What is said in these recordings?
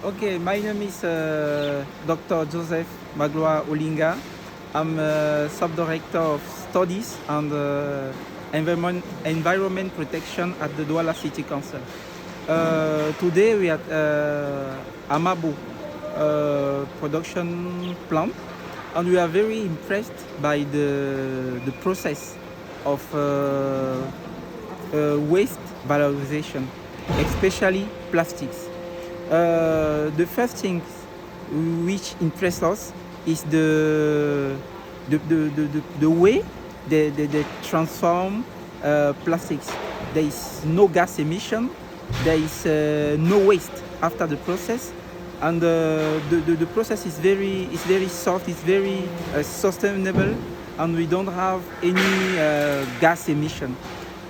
Okay, my name is Dr. Joseph Magloire OLINGA. I'm Subdirector of Studies and Environment Protection at the Douala City Council. Today we are at AMABO production plant, and we are very impressed by the process of waste valorization, especially plastics. The first thing which interests us is the way they transform plastics. There is no gas emission, there is no waste after the process, and the process is very soft, it's very sustainable, and we don't have any gas emission.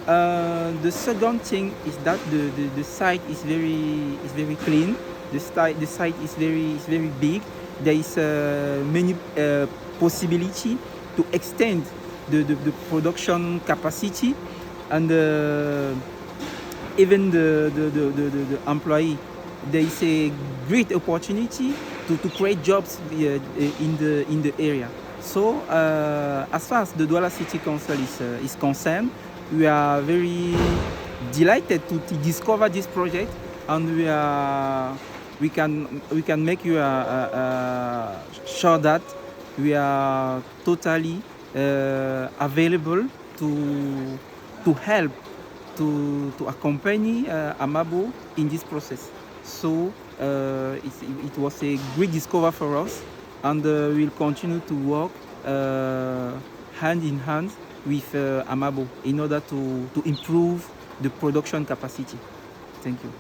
The second thing is that the site is very clean. The site is very big. There is many possibility to extend the production capacity, and even the employee. There is a great opportunity to create jobs in the area. So as far as the Douala City Council is concerned, we are very delighted to discover this project, and we can make you sure that we are totally available to help to accompany AMABO in this process. So it was a great discovery for us, and we'll continue to work hand in hand with AMABO in order to improve the production capacity. Thank you.